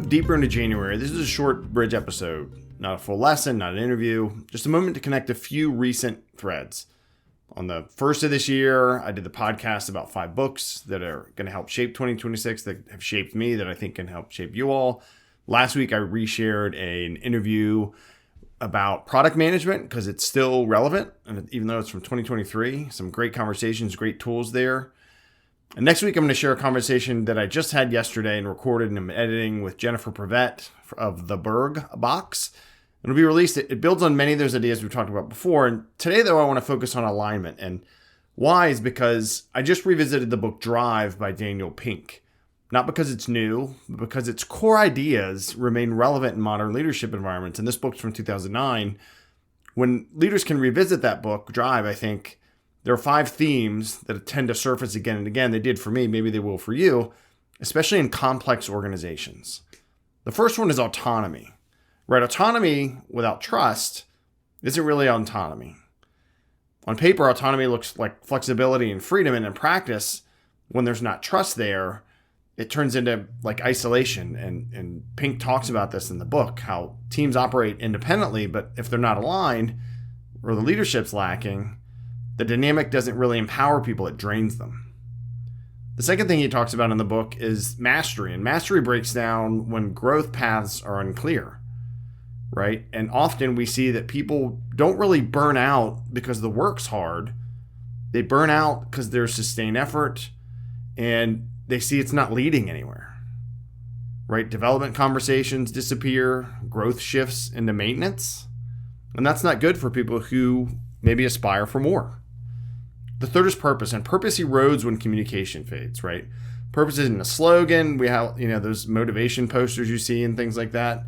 move deeper into January, this is a short bridge episode. Not a full lesson, not an interview, just a moment to connect a few recent threads. On the first of this year, I did the podcast about 5 books that are going to help shape 2026, that have shaped me, that I think can help shape you all. Last week, I reshared an interview about product management because it's still relevant. And even though it's from 2023, some great conversations, great tools there. And next week, I'm going to share a conversation that I just had yesterday and recorded and I'm editing with Jennifer Prevette of the Burg box. It'll be released. It builds on many of those ideas we've talked about before. And today, though, I want to focus on alignment. And why is because I just revisited the book DRiVE by Daniel Pink. Not because it's new, but because its core ideas remain relevant in modern leadership environments. And this book's from 2009. When leaders can revisit that book, DRiVE, I think, there are 5 themes that tend to surface again and again. They did for me, maybe they will for you, especially in complex organizations. The first one is autonomy. Right, autonomy without trust isn't really autonomy. On paper, autonomy looks like flexibility and freedom, and in practice, when there's not trust there, it turns into like isolation. And Pink talks about this in the book, how teams operate independently, but if they're not aligned or the leadership's lacking, the dynamic doesn't really empower people, it drains them. The second thing he talks about in the book is mastery, and mastery breaks down when growth paths are unclear. Right? And often we see that people don't really burn out because the work's hard. They burn out because there's sustained effort and they see it's not leading anywhere. Right? Development conversations disappear, growth shifts into maintenance. And that's not good for people who maybe aspire for more. The third is purpose, and purpose erodes when communication fades, right? Purpose isn't a slogan. We have, those motivation posters you see and things like that.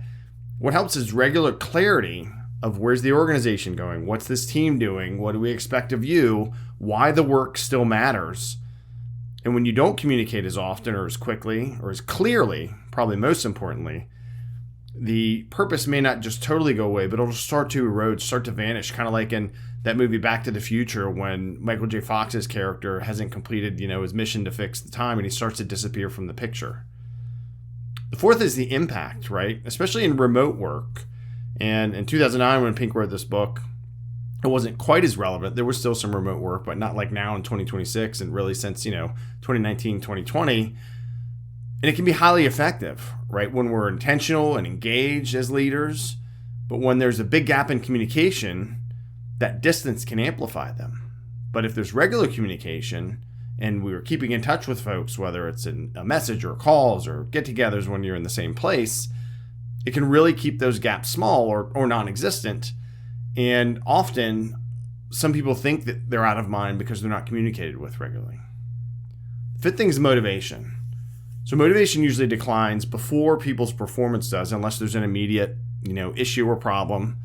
What helps is regular clarity of where's the organization going? What's this team doing? What do we expect of you? Why the work still matters. And when you don't communicate as often or as quickly or as clearly, probably most importantly, the purpose may not just totally go away, but it'll start to erode, start to vanish, kind of like in that movie Back to the Future when Michael J. Fox's character hasn't completed, his mission to fix the time and he starts to disappear from the picture. The fourth is the impact, right? Especially in remote work. And in 2009, when Pink wrote this book, it wasn't quite as relevant. There was still some remote work, but not like now in 2026 and really since, 2019, 2020. And it can be highly effective, right? When we're intentional and engaged as leaders. But when there's a big gap in communication, that distance can amplify them. But if there's regular communication, and we were keeping in touch with folks, whether it's in a message or calls or get-togethers when you're in the same place, it can really keep those gaps small or non-existent. And often, some people think that they're out of mind because they're not communicated with regularly. The fifth thing is motivation. So motivation usually declines before people's performance does, unless there's an immediate, issue or problem.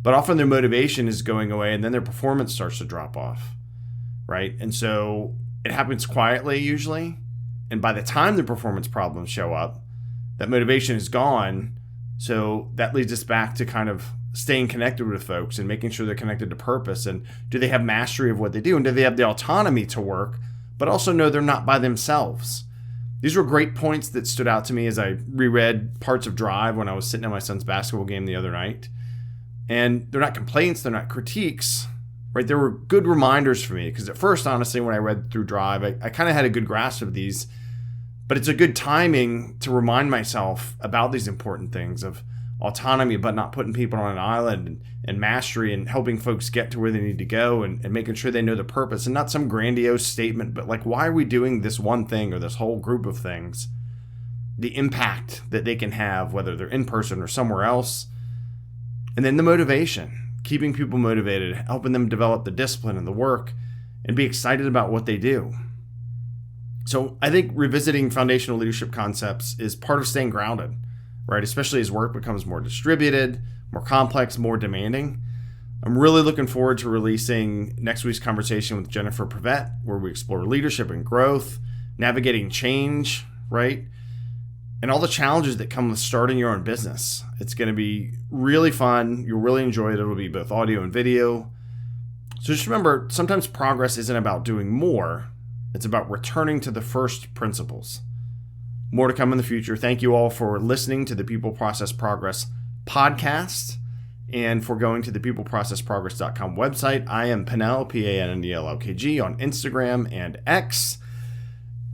But often their motivation is going away and then their performance starts to drop off, right? And so it happens quietly usually, and by the time the performance problems show up, that motivation is gone. So that leads us back to kind of staying connected with folks and making sure they're connected to purpose. And do they have mastery of what they do? And do they have the autonomy to work, but also know they're not by themselves? These were great points that stood out to me as I reread parts of DRiVE when I was sitting at my son's basketball game the other night. And they're not complaints, they're not critiques. Right, there were good reminders for me because at first, honestly, when I read through DRiVE, I kind of had a good grasp of these, but it's a good timing to remind myself about these important things of autonomy, but not putting people on an island and mastery and helping folks get to where they need to go and making sure they know the purpose and not some grandiose statement, but like, why are we doing this one thing or this whole group of things? The impact that they can have, whether they're in person or somewhere else, and then the motivation. Keeping people motivated, helping them develop the discipline and the work and be excited about what they do. So I think revisiting foundational leadership concepts is part of staying grounded, right? Especially as work becomes more distributed, more complex, more demanding. I'm really looking forward to releasing next week's conversation with Jennifer Prevette, where we explore leadership and growth, navigating change, right? And all the challenges that come with starting your own business. It's going to be really fun. You'll really enjoy it. It'll be both audio and video. So just remember, sometimes progress isn't about doing more. It's about returning to the first principles. More to come in the future. Thank you all for listening to the People Process Progress podcast and for going to the peopleprocessprogress.com website. I am Pannell, P-A-N-N-E-L-L-K-G, on Instagram and X.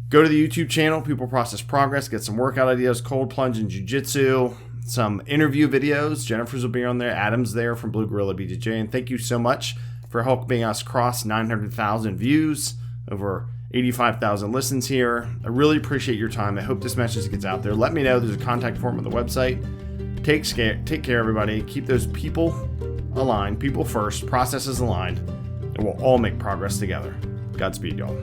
Go to the YouTube channel, People Process Progress. Get some workout ideas, cold plunge and jiu-jitsu, some interview videos. Jennifer's will be on there. Adam's there from Blue Gorilla BJJ. And thank you so much for helping us cross 900,000 views, over 85,000 listens here. I really appreciate your time. I hope this message gets out there. Let me know. There's a contact form on the website. Take care, everybody. Keep those people aligned, people first, processes aligned, and we'll all make progress together. Godspeed, y'all.